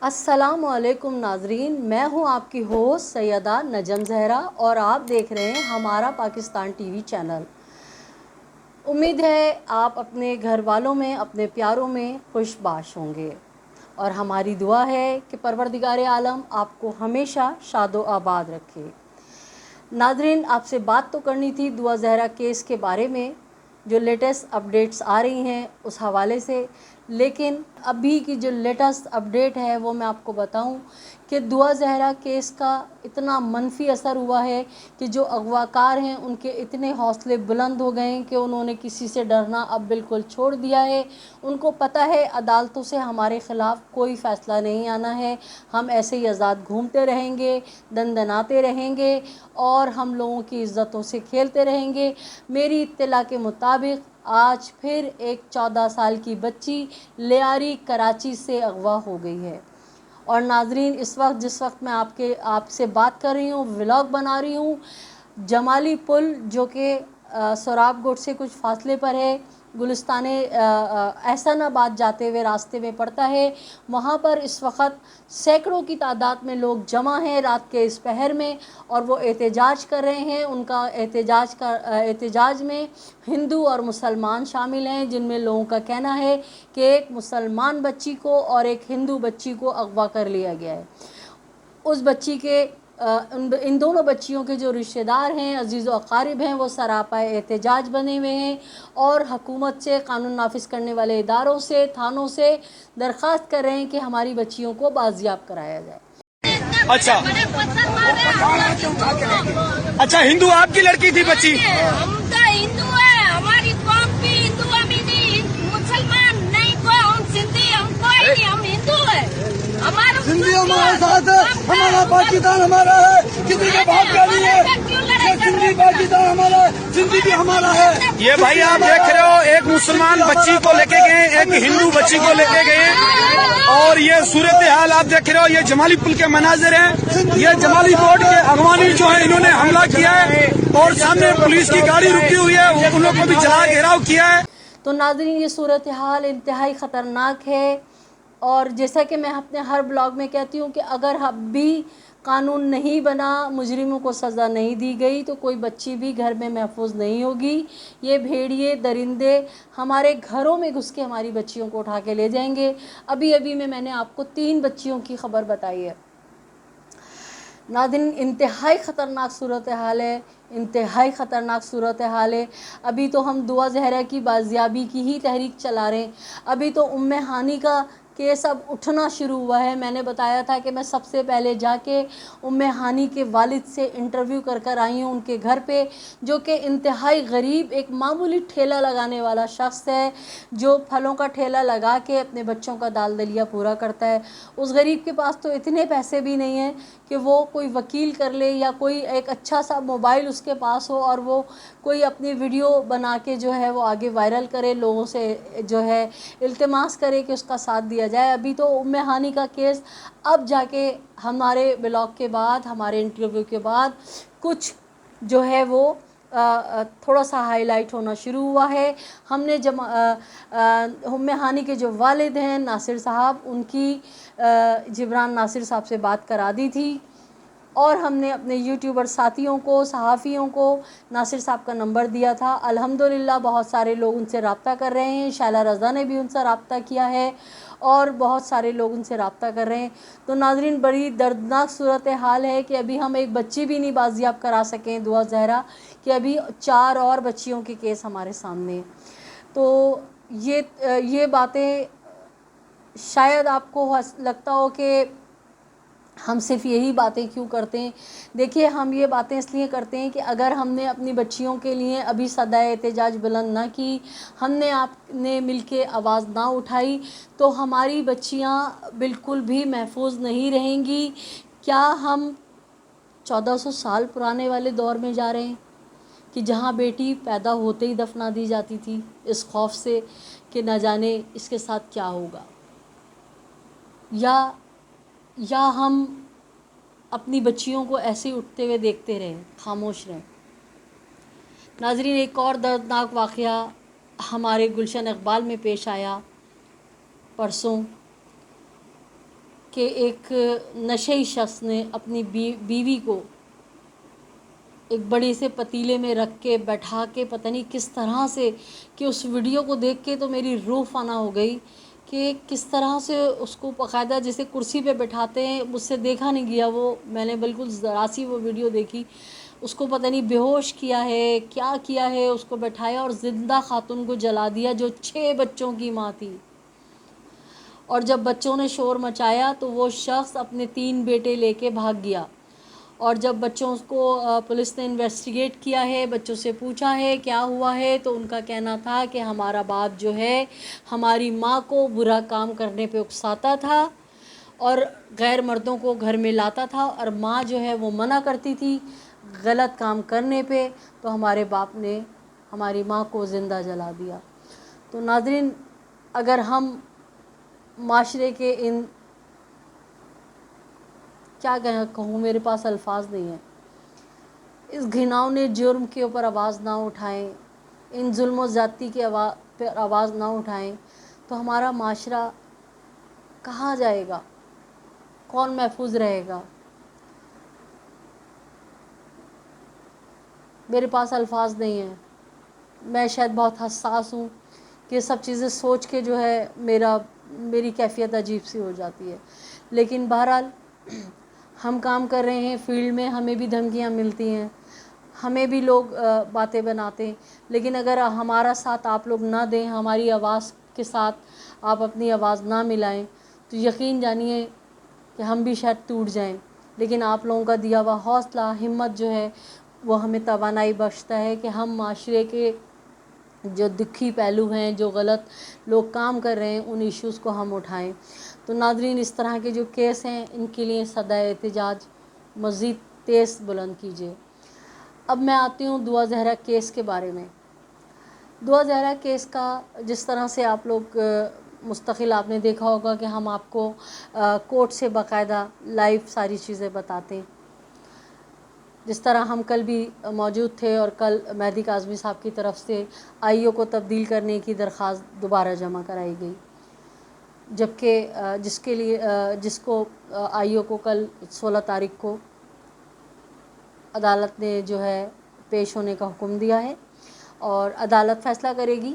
السلام علیکم ناظرین، میں ہوں آپ کی ہوسٹ سیدہ نجم زہرا اور آپ دیکھ رہے ہیں ہمارا پاکستان ٹی وی چینل۔ امید ہے آپ اپنے گھر والوں میں، اپنے پیاروں میں خوش باش ہوں گے، اور ہماری دعا ہے کہ پروردگار عالم آپ کو ہمیشہ شاد و آباد رکھے۔ ناظرین، آپ سے بات تو کرنی تھی دعا زہرا کیس کے بارے میں، جو لیٹسٹ اپڈیٹس آ رہی ہیں اس حوالے سے، لیکن ابھی کی جو لیٹسٹ اپڈیٹ ہے وہ میں آپ کو بتاؤں کہ دعا زہرا کیس کا اتنا منفی اثر ہوا ہے کہ جو اغوا کار ہیں ان کے اتنے حوصلے بلند ہو گئے ہیں کہ انہوں نے کسی سے ڈرنا اب بالکل چھوڑ دیا ہے۔ ان کو پتہ ہے عدالتوں سے ہمارے خلاف کوئی فیصلہ نہیں آنا ہے، ہم ایسے ہی آزاد گھومتے رہیں گے، دندناتے رہیں گے اور ہم لوگوں کی عزتوں سے کھیلتے رہیں گے۔ میری اطلاع کے مطابق آج پھر ایک 14 سال کی بچی لیاری کراچی سے اغوا ہو گئی ہے۔ اور ناظرین، جس وقت میں آپ سے بات کر رہی ہوں، ولاگ بنا رہی ہوں، جمالی پل جو کہ سوراب گڑھ سے کچھ فاصلے پر ہے، گلستان احسان آباد جاتے ہوئے راستے میں پڑتا ہے، وہاں پر اس وقت سینکڑوں کی تعداد میں لوگ جمع ہیں رات کے اس پہر میں، اور وہ احتجاج کر رہے ہیں۔ ان کا احتجاج میں ہندو اور مسلمان شامل ہیں، جن میں لوگوں کا کہنا ہے کہ ایک مسلمان بچی کو اور ایک ہندو بچی کو اغوا کر لیا گیا ہے۔ اس بچی کے ان دونوں بچیوں کے جو رشتہ دار ہیں، عزیز و اقارب ہیں، وہ سراپا احتجاج بنے ہوئے ہیں اور حکومت سے، قانون نافذ کرنے والے اداروں سے، تھانوں سے درخواست کر رہے ہیں کہ ہماری بچیوں کو بازیاب کرایا جائے۔ اچھا، ہندو آپ کی لڑکی تھی بچی؟ ہم تو ہندو ہے، ہماری قوم بھی ہندو، ہم ہی نہیں مسلمان نہیں، کوئی ہم سندھی، ہم کوئی نہیں، ہم ہندو ہے۔ ہمارا سندھی ہمارے ساتھ ہے، ہمارا پاکستان ہمارا ہے، کسی کا بات کا نہیں ہے، سندھی پاکستان ہمارا ہے، سندھی بھی ہمارا ہے۔ یہ بھائی آپ دیکھ رہے ہو، ایک مسلمان بچی کو لے کے گئے، ایک ہندو بچی کو لے کے گئے، اور یہ صورتحال آپ دیکھ رہے ہو، یہ جمالی پل کے مناظر ہیں۔ یہ جمالی روڈ کے اغوانی جو ہے، انہوں نے حملہ کیا ہے اور سامنے پولیس کی گاڑی رکی ہوئی ہے، ان لوگوں کو بھی جلا گھیراؤ کیا ہے۔ تو ناظرین، یہ صورتحال انتہائی خطرناک ہے، اور جیسا کہ میں اپنے ہر بلاگ میں کہتی ہوں کہ اگر اب بھی قانون نہیں بنا، مجرموں کو سزا نہیں دی گئی، تو کوئی بچی بھی گھر میں محفوظ نہیں ہوگی۔ یہ بھیڑیے، درندے ہمارے گھروں میں گھس کے ہماری بچیوں کو اٹھا کے لے جائیں گے۔ ابھی میں نے آپ کو 3 بچیوں کی خبر بتائی ہے۔ ناظرین، انتہائی خطرناک صورتحال ہے، انتہائی خطرناک صورتحال ہے۔ ابھی تو ہم دعا زہرا کی بازیابی کی ہی تحریک چلا رہے ہیں۔ ابھی تو ہانی کا کیس اب اٹھنا شروع ہوا ہے۔ میں نے بتایا تھا کہ میں سب سے پہلے جا کے ہانی کے والد سے انٹرویو کر آئی ہوں، ان کے گھر پہ، جو کہ انتہائی غریب ایک معمولی ٹھیلا لگانے والا شخص ہے، جو پھلوں کا ٹھیلا لگا کے اپنے بچوں کا دال دلیا پورا کرتا ہے۔ اس غریب کے پاس تو اتنے پیسے بھی نہیں ہیں کہ وہ کوئی وکیل کر لے، یا کوئی ایک اچھا سا موبائل اس کے پاس ہو اور وہ کوئی اپنی ویڈیو بنا کے جو ہے وہ آگے وائرل کرے، لوگوں سے جو ہے التماس کرے کہ اس کا ساتھ دیا جائے۔ ابھی تو ہانی کا کیس اب جا کے ہمارے بلاگ کے بعد، ہمارے انٹرویو کے بعد کچھ جو ہے وہ تھوڑا سا ہائی لائٹ ہونا شروع ہوا ہے۔ ہم نے ہانی کے جو والد ہیں ناصر صاحب، ان کی جبران ناصر صاحب سے بات کرا دی تھی، اور ہم نے اپنے یوٹیوبر ساتھیوں کو، صحافیوں کو ناصر صاحب کا نمبر دیا تھا۔ الحمدللہ بہت سارے لوگ ان سے رابطہ کر رہے ہیں، شائلہ رضا نے بھی ان سے رابطہ کیا ہے، اور بہت سارے لوگ ان سے رابطہ کر رہے ہیں۔ تو ناظرین، بڑی دردناک صورتحال ہے کہ ابھی ہم ایک بچی بھی نہیں بازیاب کرا سکیں دعا زہرا، کہ ابھی 4 اور بچیوں کے کیس ہمارے سامنے ہیں۔ تو یہ باتیں شاید آپ کو لگتا ہو کہ ہم صرف یہی باتیں کیوں کرتے ہیں۔ دیکھیے، ہم یہ باتیں اس لیے کرتے ہیں کہ اگر ہم نے اپنی بچیوں کے لیے ابھی صدائے احتجاج بلند نہ کی، ہم نے آپ نے مل کے آواز نہ اٹھائی، تو ہماری بچیاں بالکل بھی محفوظ نہیں رہیں گی۔ کیا ہم 1400 سال پرانے والے دور میں جا رہے ہیں کہ جہاں بیٹی پیدا ہوتے ہی دفنا دی جاتی تھی، اس خوف سے کہ نہ جانے اس کے ساتھ کیا ہوگا؟ یا ہم اپنی بچیوں کو ایسے اٹھتے ہوئے دیکھتے رہیں، خاموش رہیں؟ ناظرین، ایک اور دردناک واقعہ ہمارے گلشن اقبال میں پیش آیا پرسوں۔ کہ ایک نشئی شخص نے اپنی بیوی کو ایک بڑے سے پتیلے میں رکھ کے بیٹھا کے پتہ نہیں کس طرح سے، کہ اس ویڈیو کو دیکھ کے تو میری روح فنا ہو گئی کہ کس طرح سے اس کو باقاعدہ جیسے کرسی پہ بٹھاتے ہیں. مجھ سے دیکھا نہیں گیا وہ، میں نے بالکل ذرا سی وہ ویڈیو دیکھی. اس کو پتہ نہیں بے ہوش کیا ہے کیا کیا ہے، اس کو بٹھایا اور زندہ خاتون کو جلا دیا جو 6 بچوں کی ماں تھی. اور جب بچوں نے شور مچایا تو وہ شخص اپنے 3 بیٹے لے کے بھاگ گیا. اور جب بچوں کو پولیس نے انویسٹیگیٹ کیا ہے، بچوں سے پوچھا ہے کیا ہوا ہے، تو ان کا کہنا تھا کہ ہمارا باپ جو ہے ہماری ماں کو برا کام کرنے پہ اکساتا تھا اور غیر مردوں کو گھر میں لاتا تھا، اور ماں جو ہے وہ منع کرتی تھی غلط کام کرنے پہ، تو ہمارے باپ نے ہماری ماں کو زندہ جلا دیا. تو ناظرین، اگر ہم معاشرے کے ان کیا کہوں، میرے پاس الفاظ نہیں ہیں، اس گھناؤنے جرم کے اوپر آواز نہ اٹھائیں، ان ظلم و زیادتی کے پر آواز نہ اٹھائیں، تو ہمارا معاشرہ کہاں جائے گا؟ کون محفوظ رہے گا؟ میرے پاس الفاظ نہیں ہیں. میں شاید بہت حساس ہوں کہ یہ سب چیزیں سوچ کے جو ہے میری کیفیت عجیب سی ہو جاتی ہے. لیکن بہرحال ہم کام کر رہے ہیں فیلڈ میں، ہمیں بھی دھمکیاں ملتی ہیں، ہمیں بھی لوگ باتیں بناتے ہیں، لیکن اگر ہمارا ساتھ آپ لوگ نہ دیں، ہماری آواز کے ساتھ آپ اپنی آواز نہ ملائیں، تو یقین جانیے کہ ہم بھی شاید ٹوٹ جائیں. لیکن آپ لوگوں کا دیا ہوا حوصلہ، ہمت جو ہے وہ ہمیں توانائی بخشتا ہے کہ ہم معاشرے کے جو دکھی پہلو ہیں، جو غلط لوگ کام کر رہے ہیں، ان ایشوز کو ہم اٹھائیں. تو ناظرین، اس طرح کے جو کیس ہیں ان کے لیے صدائے احتجاج مزید تیز بلند کیجیے. اب میں آتی ہوں دعا زہرا کیس کے بارے میں. دعا زہرا کیس کا جس طرح سے آپ لوگ مستقل آپ نے دیکھا ہوگا کہ ہم آپ کو کورٹ سے باقاعدہ لائیو ساری چیزیں بتاتے ہیں. جس طرح ہم کل بھی موجود تھے اور کل مہدی کاظمی صاحب کی طرف سے آئی او کو تبدیل کرنے کی درخواست دوبارہ جمع کرائی گئی، جبکہ جس کو آئی او کو کل 16 تاریخ کو عدالت نے جو ہے پیش ہونے کا حکم دیا ہے، اور عدالت فیصلہ کرے گی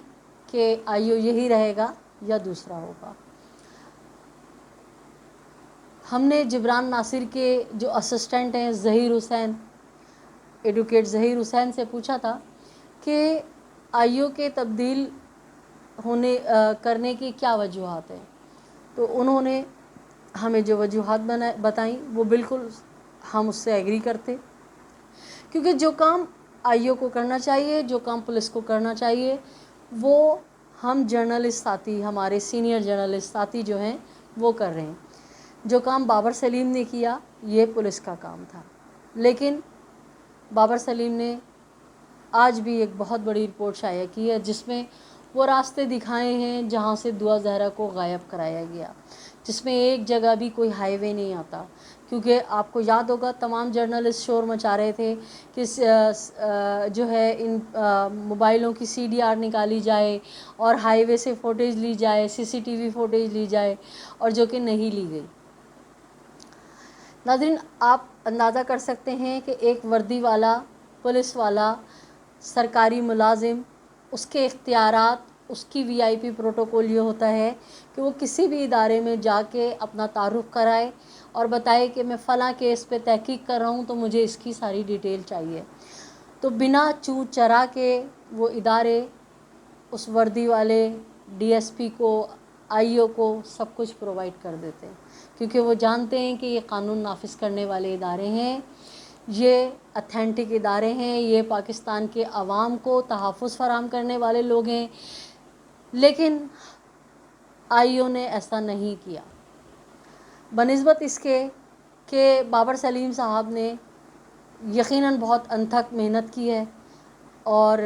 کہ آئی او یہی رہے گا یا دوسرا ہوگا. ہم نے جبران ناصر کے جو اسسٹنٹ ہیں ظہیر حسین، ایڈوکیٹ ظہیر حسین سے پوچھا تھا کہ آئی او کے تبدیل کرنے کی کیا وجوہات ہیں، تو انہوں نے ہمیں جو وجوہات بتائیں وہ بالکل ہم اس سے ایگری کرتے، کیونکہ جو کام آئی او کو کرنا چاہیے، جو کام پولیس کو کرنا چاہیے، وہ ہم جرنلسٹ ساتھی، ہمارے سینئر جرنلسٹ ساتھی جو ہیں وہ کر رہے ہیں. جو کام بابر سلیم نے کیا یہ پولیس کا کام تھا، لیکن بابر سلیم نے آج بھی ایک بہت بڑی رپورٹ شائع کی ہے جس میں وہ راستے دکھائے ہیں جہاں سے دعا زہرا کو غائب کرایا گیا، جس میں ایک جگہ بھی کوئی ہائی وے نہیں آتا. کیونکہ آپ کو یاد ہوگا تمام جرنلسٹ شور مچا رہے تھے کہ جو ہے ان موبائلوں کی CDR نکالی جائے اور ہائی وے سے فوٹیج لی جائے، CCTV فوٹیج لی جائے، اور جو کہ نہیں لی گئی. ناظرین، آپ اندازہ کر سکتے ہیں کہ ایک وردی والا، پولیس والا، سرکاری ملازم، اس کے اختیارات، اس کی VIP پروٹوکول یہ ہوتا ہے کہ وہ کسی بھی ادارے میں جا کے اپنا تعارف کرائے اور بتائے کہ میں فلاں کیس پہ تحقیق کر رہا ہوں تو مجھے اس کی ساری ڈیٹیل چاہیے. تو بنا چوں چرا کے وہ ادارے اس وردی والے DSP کو، آئی او کو سب کچھ پرووائڈ کر دیتے ہیں، کیونکہ وہ جانتے ہیں کہ یہ قانون نافذ کرنے والے ادارے ہیں، یہ اتھینٹک ادارے ہیں، یہ پاکستان کے عوام کو تحفظ فراہم کرنے والے لوگ ہیں. لیکن آئی او نے ایسا نہیں کیا، بنسبت اس کے کہ بابر سلیم صاحب نے یقیناً بہت انتھک محنت کی ہے، اور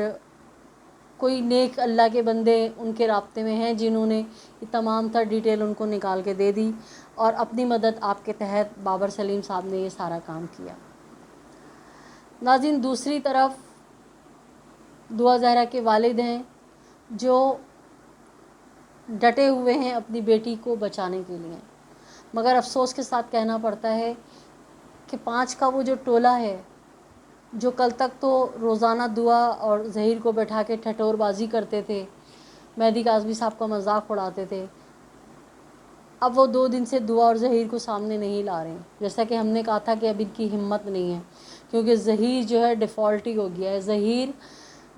کوئی نیک اللہ کے بندے ان کے رابطے میں ہیں جنہوں نے یہ تمام تر ڈیٹیل ان کو نکال کے دے دی، اور اپنی مدد آپ کے تحت بابر سلیم صاحب نے یہ سارا کام کیا. ناظرین، دوسری طرف دعا زہرا کے والد ہیں جو ڈٹے ہوئے ہیں اپنی بیٹی کو بچانے کے لیے. مگر افسوس کے ساتھ کہنا پڑتا ہے کہ 5 کا وہ جو ٹولہ ہے جو کل تک تو روزانہ دعا اور ظہیر کو بیٹھا کے ٹھٹور بازی کرتے تھے، مہدی کاظمی صاحب کا مذاق اڑاتے تھے، اب وہ 2 دن سے دعا اور ظہیر کو سامنے نہیں لا رہے ہیں. جیسا کہ ہم نے کہا تھا کہ اب ان کی ہمت نہیں ہے، کیونکہ ظہیر جو ہے ڈیفالٹ ہی ہو گیا ہے. ظہیر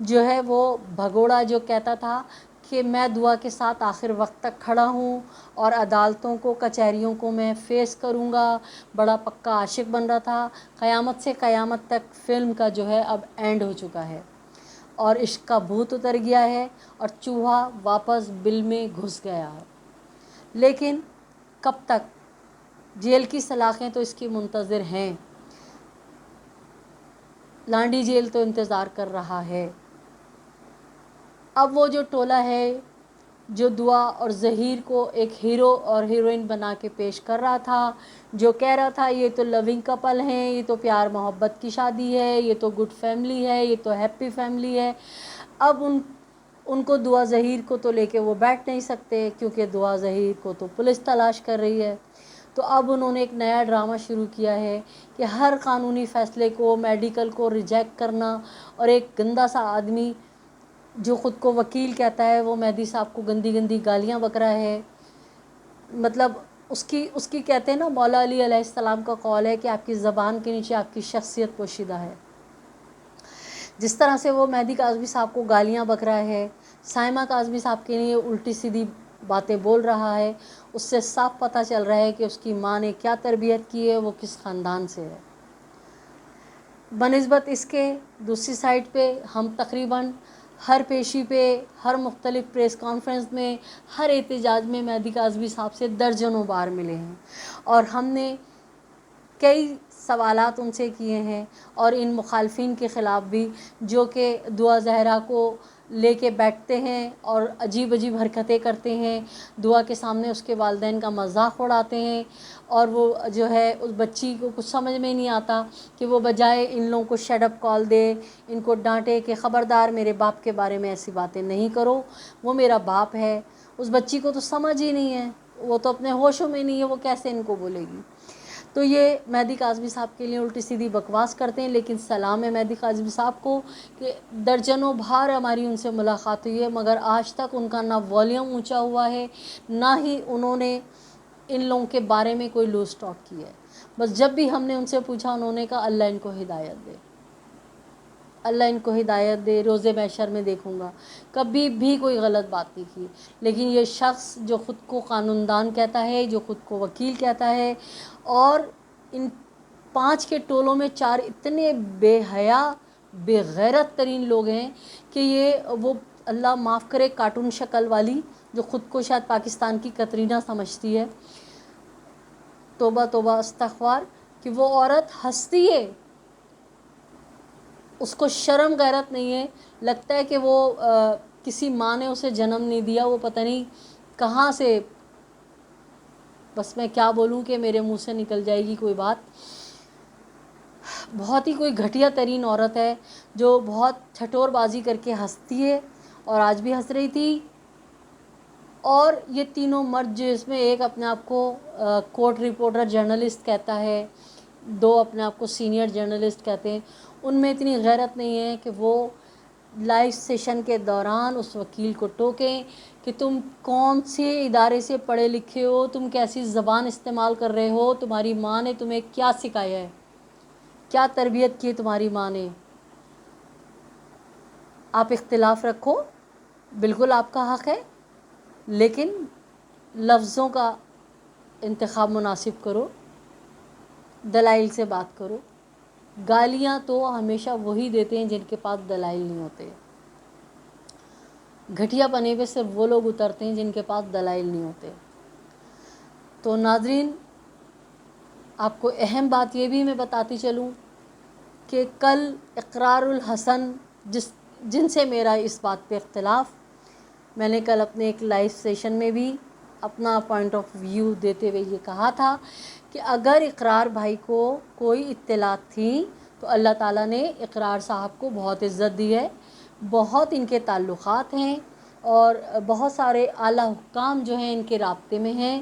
جو ہے وہ بھگوڑا جو کہتا تھا کہ میں دعا کے ساتھ آخر وقت تک کھڑا ہوں اور عدالتوں کو کچہریوں کو میں فیس کروں گا، بڑا پکا عاشق بن رہا تھا. قیامت سے قیامت تک فلم کا جو ہے اب اینڈ ہو چکا ہے اور عشق کا بھوت اتر گیا ہے اور چوہا واپس بل میں گھس گیا ہے. لیکن کب تک؟ جیل کی سلاخیں تو اس کی منتظر ہیں، لانڈی جیل تو انتظار کر رہا ہے. اب وہ جو ٹولہ ہے جو دعا اور ظہیر کو ایک ہیرو اور ہیروئن بنا کے پیش کر رہا تھا، جو کہہ رہا تھا یہ تو لونگ کپل ہیں، یہ تو پیار محبت کی شادی ہے، یہ تو گڈ فیملی ہے، یہ تو ہیپی فیملی ہے، اب ان کو دعا ظہیر کو تو لے کے وہ بیٹھ نہیں سکتے، کیونکہ دعا ظہیر کو تو پولیس تلاش کر رہی ہے. تو اب انہوں نے ایک نیا ڈرامہ شروع کیا ہے کہ ہر قانونی فیصلے کو، میڈیکل کو ریجیکٹ کرنا، اور ایک گندا سا آدمی جو خود کو وکیل کہتا ہے وہ مہدی صاحب کو گندی گندی گالیاں بک رہا ہے. مطلب اس کی کہتے ہیں نا، مولا علی علیہ السلام کا قول ہے کہ آپ کی زبان کے نیچے آپ کی شخصیت پوشیدہ ہے. جس طرح سے وہ مہدی کاظمی صاحب کو گالیاں بک رہا ہے، سائمہ کاظمی صاحب کے لیے الٹی سیدھی باتیں بول رہا ہے، اس سے صاف پتہ چل رہا ہے کہ اس کی ماں نے کیا تربیت کی ہے، وہ کس خاندان سے ہے. بنسبت اس کے دوسری سائڈ پہ ہم تقریباً ہر پیشی پہ، ہر مختلف پریس کانفرنس میں، ہر احتجاج میں مہدی کاظمی صاحب سے درجنوں بار ملے ہیں اور ہم نے کئی سوالات ان سے کیے ہیں، اور ان مخالفین کے خلاف بھی جو کہ دعا زہرا کو لے کے بیٹھتے ہیں اور عجیب عجیب حرکتیں کرتے ہیں، دعا کے سامنے اس کے والدین کا مذاق اڑاتے ہیں، اور وہ جو ہے اس بچی کو کچھ سمجھ میں نہیں آتا کہ وہ بجائے ان لوگوں کو شٹ اپ کال دے، ان کو ڈانٹے کہ خبردار میرے باپ کے بارے میں ایسی باتیں نہیں کرو، وہ میرا باپ ہے. اس بچی کو تو سمجھ ہی نہیں ہے، وہ تو اپنے ہوشوں میں نہیں ہے، وہ کیسے ان کو بولے گی. تو یہ مہدی کاظمی صاحب کے لیے الٹی سیدھی بکواس کرتے ہیں. لیکن سلام ہے مہدی کاظمی صاحب کو کہ درجنوں بار ہماری ان سے ملاقات ہوئی ہے، مگر آج تک ان کا نہ والیوم اونچا ہوا ہے، نہ ہی انہوں نے ان لوگوں کے بارے میں کوئی لوز ٹاک کی ہے. بس جب بھی ہم نے ان سے پوچھا انہوں نے کہا اللہ ان کو ہدایت دے، اللہ ان کو ہدایت دے، روز محشر میں دیکھوں گا. کبھی بھی کوئی غلط بات نہیں کی. لیکن یہ شخص جو خود کو قانون دان کہتا ہے، جو خود کو وکیل کہتا ہے، اور ان 5 کے ٹولوں میں 4 اتنے بے حیا بے غیرت ترین لوگ ہیں کہ یہ وہ اللہ معاف کرے کارٹون شکل والی جو خود کو شاید پاکستان کی کترینہ سمجھتی ہے، توبہ توبہ استغفار، کہ وہ عورت ہنستی ہے، اس کو شرم غیرت نہیں ہے. لگتا ہے کہ وہ کسی ماں نے اسے جنم نہیں دیا، وہ پتہ نہیں کہاں سے، بس میں کیا بولوں کہ میرے منہ سے نکل جائے گی کوئی بات. بہت ہی کوئی گھٹیا ترین عورت ہے جو بہت ٹھٹور بازی کر کے ہنستی ہے، اور آج بھی ہنس رہی تھی. اور یہ تینوں مرد جو اس میں ایک اپنے آپ کو کورٹ رپورٹر جرنلسٹ کہتا ہے، 2 اپنے آپ کو سینئر جرنلسٹ کہتے ہیں، ان میں اتنی غیرت نہیں ہے کہ وہ لائیو سیشن کے دوران اس وکیل کو ٹوکیں کہ تم کون سے ادارے سے پڑھے لکھے ہو، تم کیسی زبان استعمال کر رہے ہو، تمہاری ماں نے تمہیں کیا سکھایا ہے، کیا تربیت کی تمہاری ماں نے. آپ اختلاف رکھو، بالکل آپ کا حق ہے، لیکن لفظوں کا انتخاب مناسب کرو، دلائل سے بات کرو. گالیاں تو ہمیشہ وہی دیتے ہیں جن کے پاس دلائل نہیں ہوتے. گھٹیا پنے پہ صرف وہ لوگ اترتے ہیں جن کے پاس دلائل نہیں ہوتے. تو ناظرین، آپ کو اہم بات یہ بھی میں بتاتی چلوں کہ کل اقرار الحسن جن سے میرا اس بات پہ اختلاف، میں نے کل اپنے ایک لائیو سیشن میں بھی اپنا پوائنٹ آف ویو دیتے ہوئے یہ کہا تھا کہ اگر اقرار بھائی کو کوئی اطلاعات تھی تو اللہ تعالیٰ نے اقرار صاحب کو بہت عزت دی ہے، بہت ان کے تعلقات ہیں، اور بہت سارے اعلیٰ حکام جو ہیں ان کے رابطے میں ہیں.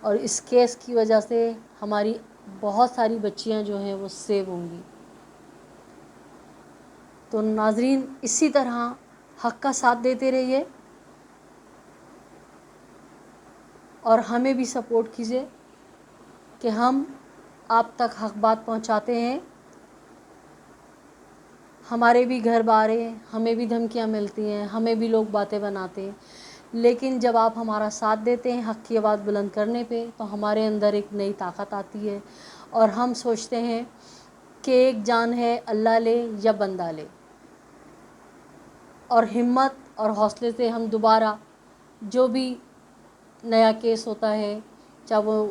اور اس کیس کی وجہ سے ہماری بہت ساری بچیاں جو ہیں وہ سیو ہوں گی. تو ناظرین اسی طرح حق کا ساتھ دیتے رہیے اور ہمیں بھی سپورٹ کیجیے کہ ہم آپ تک حق بات پہنچاتے ہیں. ہمارے بھی گھر بار ہیں، ہمیں بھی دھمکیاں ملتی ہیں، ہمیں بھی لوگ باتیں بناتے ہیں، لیکن جب آپ ہمارا ساتھ دیتے ہیں حق کی آواز بلند کرنے پہ تو ہمارے اندر ایک نئی طاقت آتی ہے اور ہم سوچتے ہیں کہ ایک جان ہے، اللہ لے یا بندہ لے. اور ہمت اور حوصلے سے ہم دوبارہ جو بھی نیا کیس ہوتا ہے، چاہے وہ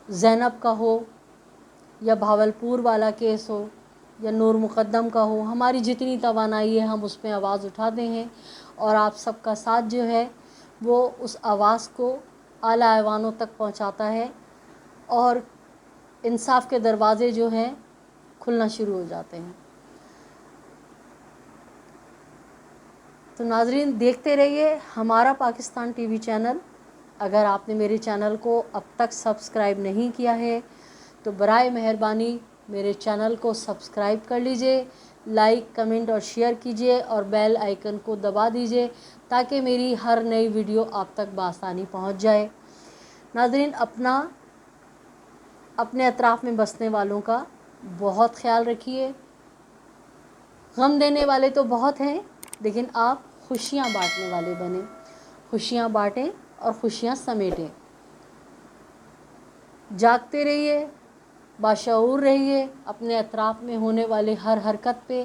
زینب کا ہو یا بھاولپور والا کیس ہو یا نور مقدم کا ہو، ہماری جتنی توانائی ہے ہم اس پہ آواز اٹھاتے ہیں اور آپ سب کا ساتھ جو ہے وہ اس آواز کو اعلیٰ ایوانوں تک پہنچاتا ہے اور انصاف کے دروازے جو ہیں کھلنا شروع ہو جاتے ہیں. تو ناظرین دیکھتے رہیے ہمارا پاکستان ٹی وی چینل. اگر آپ نے میرے چینل کو اب تک سبسکرائب نہیں کیا ہے تو برائے مہربانی میرے چینل کو سبسکرائب کر لیجئے، لائک کمنٹ اور شیئر کیجئے اور بیل آئیکن کو دبا دیجئے تاکہ میری ہر نئی ویڈیو آپ تک بآسانی پہنچ جائے. ناظرین اپنے اطراف میں بسنے والوں کا بہت خیال رکھیے. غم دینے والے تو بہت ہیں لیکن آپ خوشیاں بانٹنے والے بنیں، خوشیاں بانٹیں اور خوشیاں سمیٹیں. جاگتے رہیے، باشعور رہیے، اپنے اطراف میں ہونے والے ہر حرکت پہ،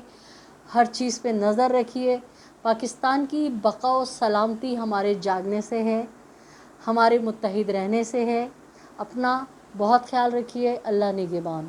ہر چیز پہ نظر رکھیے. پاکستان کی بقا و سلامتی ہمارے جاگنے سے ہے، ہمارے متحد رہنے سے ہے. اپنا بہت خیال رکھیے. اللہ نگہبان.